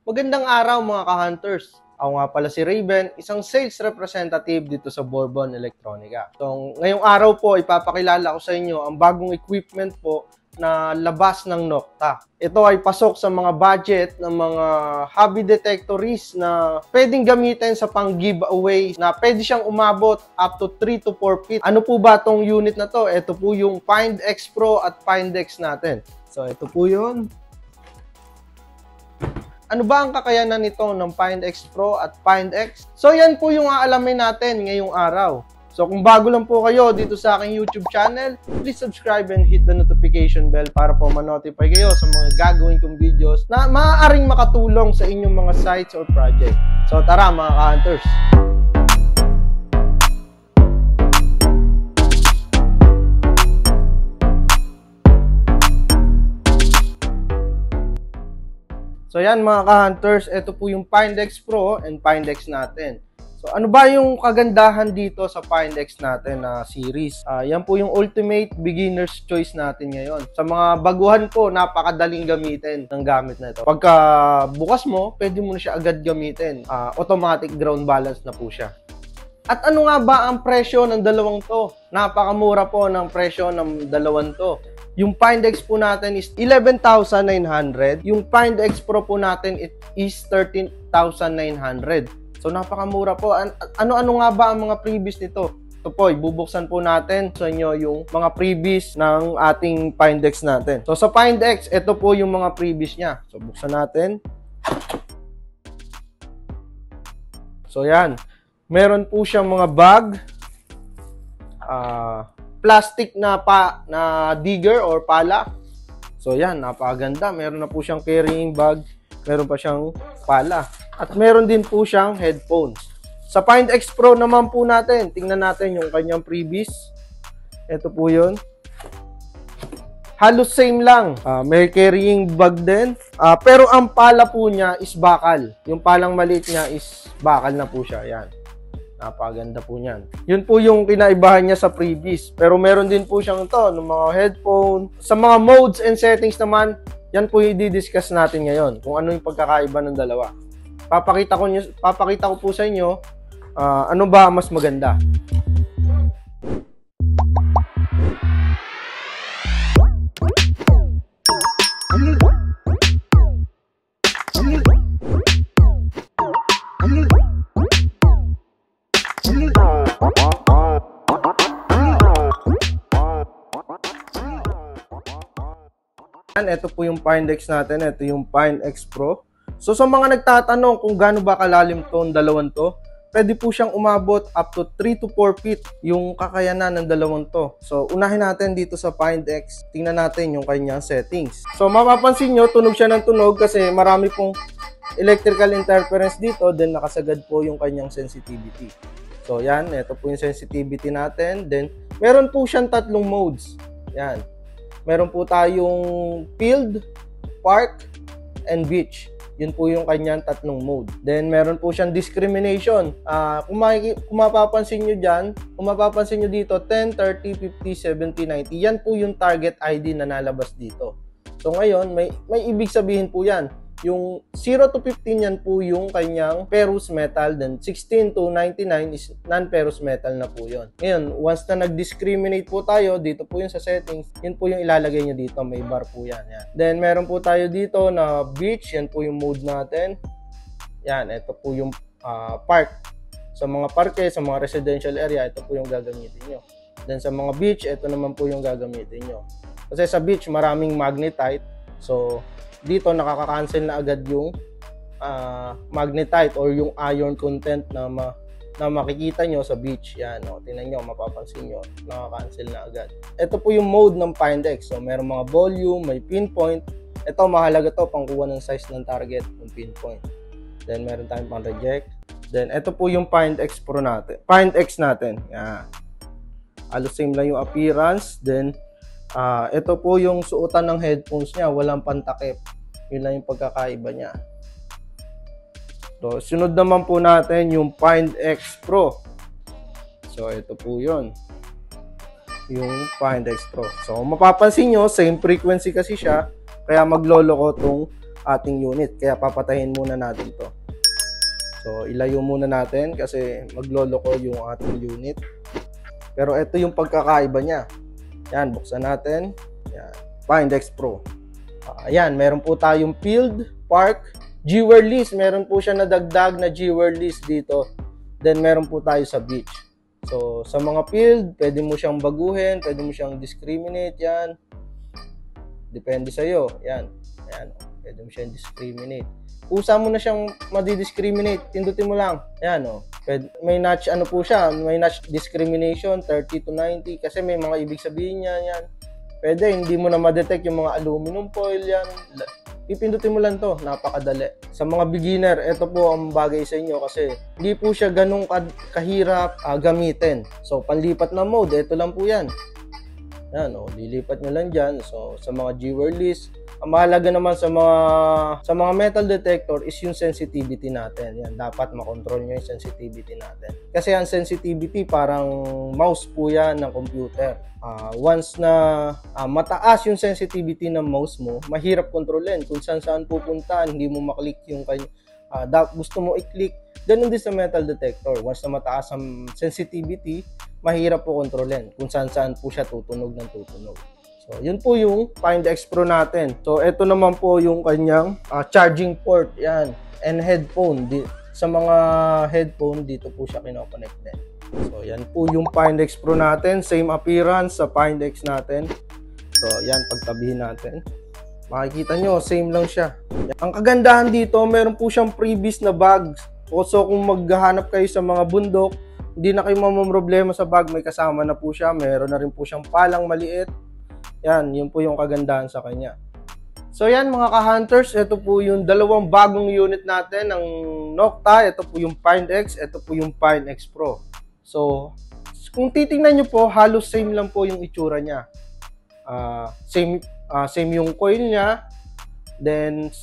Magandang araw mga ka-hunters. Ako nga pala si Raven, isang sales representative dito sa Bourbon Electronica. So, ngayong araw po, ipapakilala ko sa inyo ang bagong equipment po na labas ng Nokta. Ito ay pasok sa mga budget ng mga hobby detectorists na pwedeng gamitin sa pang-giveaway na pwede siyang umabot up to 3 to 4 feet. Ano po ba tong unit na to? Ito po yung Find X Pro at Find X natin. So, ito po yun. Ano ba ang kakayanan nito ng Find X Pro at Find X? So yan po yung aalamin natin ngayong araw. So kung bago lang po kayo dito sa aking YouTube channel, please subscribe and hit the notification bell para po ma-notify kayo sa mga gagawin kong videos na maaaring makatulong sa inyong mga sites or project. So tara mga ka-hunters! So yan mga ka-hunters, ito po yung Find X Pro and Find X natin. So ano ba yung kagandahan dito sa Find X natin na series? Yan po yung ultimate beginner's choice natin ngayon. Sa mga baguhan po, napakadaling gamitin ng gamit na ito. Pagka bukas mo, pwede mo na siya agad gamitin. Automatic ground balance na po siya. At ano nga ba ang presyo ng dalawang to? Napakamura po ng presyo ng dalawang to. Yung Find X po natin is 11,900. Yung Find X Pro po natin is 13,900. So napakamura po. Ano-ano nga ba ang mga previous nito? Ito po, bubuksan po natin sa inyo yung mga previous ng ating Find X natin. So sa Find X, ito po yung mga previous niya. So buksan natin. So yan. Meron po siyang mga bag. Plastic na digger or pala. So yan, napakaganda. Meron na po siyang carrying bag. Meron pa siyang pala. At meron din po siyang headphones. Sa Find X Pro naman po natin, tingnan natin yung kanyang previous. Ito po yun. Halos same lang. May carrying bag din. Pero ang pala po niya is bakal. Yung palang maliit niya is bakal na po siya. Yan. Napaganda po niyan. Yun po yung kinaibahan niya sa previous. Pero meron din po siyang ito, ng mga headphone. Sa mga modes and settings naman, yan po yung i-discuss natin ngayon. Kung ano yung pagkakaiba ng dalawa. Papakita ko po sa inyo ano ba mas maganda. Ito po yung Find X natin. Ito yung Find X Pro. So sa mga nagtatanong kung gaano ba kalalim tong dalawang to, pwede po siyang umabot up to 3 to 4 feet yung kakayanan ng dalawang to. So unahin natin dito sa Find X. Tingnan natin yung kanyang settings. So mapapansin nyo, tunog siya ng tunog kasi marami pong electrical interference dito. Then nakasagad po yung kanyang sensitivity. So yan, ito po yung sensitivity natin. Then meron po siyang tatlong modes. Yan. Meron po tayong field, park, and beach. Yun po yung kanyang tatlong mode. Then, meron po siyang discrimination. Kung mapapansin nyo dyan, kung mapapansin nyo dito, 10, 30, 50, 70, 90. Yan po yung target ID na nalabas dito. So, ngayon, may ibig sabihin po yan. Yung 0 to 15 yan po yung kanyang ferrous metal. Then 16 to 99 is non-ferrous metal na po yun. Ngayon, once na nag-discriminate po tayo, dito po yung sa settings, yun po yung ilalagay nyo dito. May bar po yan. Then meron po tayo dito na beach. Yan po yung mode natin. Yan, ito po yung park. Sa mga parke, sa mga residential area, ito po yung gagamitin nyo. Then sa mga beach, ito naman po yung gagamitin nyo. Kasi sa beach, maraming magnetite. So, dito nakaka-cancel na agad yung magnetite or yung iron content na makikita nyo sa beach. Yan, o, tingnan nyo, mapapansin nyo, nakaka-cancel na agad. Ito po yung mode ng Find X. So, meron mga volume, may pinpoint. Ito, mahalaga to, pangkuha ng size ng target, yung pinpoint. Then, meron tayong pang reject. Then, ito po yung Find X Pro natin. Find X natin. Yan. Halos same lang yung appearance. Then, ito po yung suotan ng headphones niya, walang pantakip. Yun lang yung pagkakaiba niya. So, sunod naman po natin yung Find X Pro. So, ito po yun. Yung Find X Pro. So, mapapansin nyo, same frequency kasi siya. Kaya magloloko tong ating unit. Kaya papatayin muna natin to. So, ilayo muna natin kasi magloloko yung ating unit. Pero ito yung pagkakaiba niya. Yan, buksan natin. Yan, Findex Pro. Ayan, meron po tayong field, park, G-wear list. Meron po siya nadagdag na G-wear list dito. Then, meron po tayo sa beach. So, sa mga field, pwede mo siyang baguhin, pwede mo siyang discriminate, yan. Depende sa'yo. Yan. Ayan, pwede mo siyang discriminate. Usa mo na siyang madi-discriminate, pindutin mo lang. Ayan, oh. May notch, ano po siya, may notch discrimination, 30 to 90, kasi may mga ibig sabihin niya, yan. Pwede, hindi mo na ma-detect yung mga aluminum foil, yan. Pipindutin mo lang to, napakadali. Sa mga beginner, ito po ang bagay sa inyo kasi hindi po siya ganun kahirap gamitin. So, panlipat na mode, ito lang po yan. Yan, oh, lilipat nyo lang dyan. So, sa mga G-wear list, ang mahalaga naman sa mga metal detector is yung sensitivity natin. Yan, dapat makontrol nyo yung sensitivity natin. Kasi ang sensitivity parang mouse po yan ng computer. Once na mataas yung sensitivity ng mouse mo, mahirap kontrolin. Kung saan pupunta, hindi mo maklik yung gusto mo i-click. Ganun din sa metal detector. Once na mataas ang sensitivity, mahirap po kontrolin kung saan po siya tutunog ng tutunog. So, yun po yung Findex Pro natin. So, ito naman po yung kanyang charging port. Yan. And headphone. Sa mga headphone, dito po siya kinoconnect din. So, yan po yung Findex Pro natin. Same appearance sa Findex natin. So, yan. Pagtabihin natin. Makikita nyo, same lang siya. Ang kagandahan dito, meron po siyang freebies na bags. So, kung maghahanap kayo sa mga bundok, hindi na kayo mamamroblema sa bag. May kasama na po siya. Meron na rin po siyang palang maliit. Yan, yun po yung kagandahan sa kanya. So yan mga ka-hunters, ito po yung dalawang bagong unit natin ng Nocta. Ito po yung Findex, ito po yung Findex Pro. So, kung titingnan nyo po, halos same lang po yung itsura niya. Same yung coil niya, then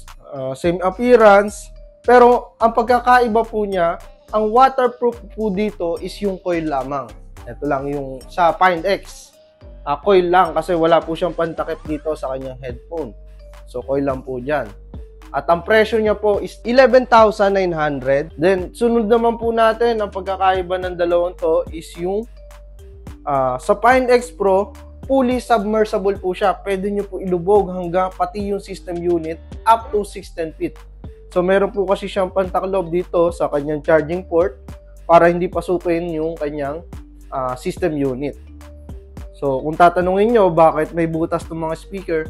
same appearance. Pero ang pagkakaiba po niya, ang waterproof po dito is yung coil lamang. Ito lang yung sa Findex. Coil lang kasi wala po siyang pantakip dito sa kanyang headphone. So, coil lang po dyan. At ang presyo niya po is 11,900. Then, sunod naman po natin, ang pagkakaiba ng dalawang to is yung sa Findex Pro, fully submersible po siya. Pwede nyo po ilubog hanggang pati yung system unit up to 610 feet. So, meron po kasi siyang pantaklob dito sa kanyang charging port para hindi pasukin yung kanyang system unit. So, kung tatanungin nyo bakit may butas ng mga speaker,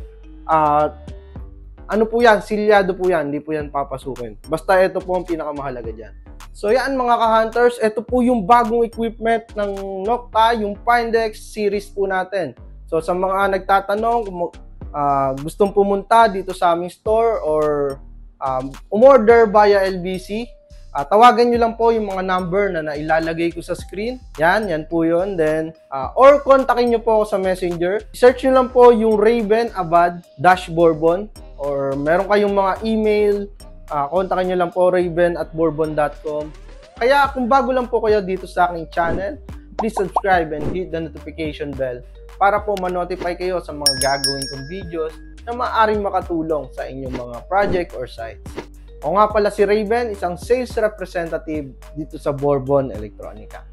ano po yan? Silyado po yan. Hindi po yan papasukin. Basta ito po ang pinakamahalaga dyan. So, yan mga ka-hunters. Ito po yung bagong equipment ng Nocta, yung Findex series po natin. So, sa mga nagtatanong, kung gustong pumunta dito sa aming store or umorder via LBC, tawagan nyo lang po yung mga number na nailalagay ko sa screen. Yan po yun. Then, or kontakin nyo po ako sa messenger. Search nyo lang po yung Raven Abad Bourbon or meron kayong mga email, kontakin nyo lang po raven@bourbon.com. Kaya kung bago lang po kayo dito sa aking channel, please subscribe and hit the notification bell para po ma-notify kayo sa mga gagawin kong videos na maaaring makatulong sa inyong mga project or sites. O nga pala si Raven, isang sales representative dito sa Bourbon Electronica.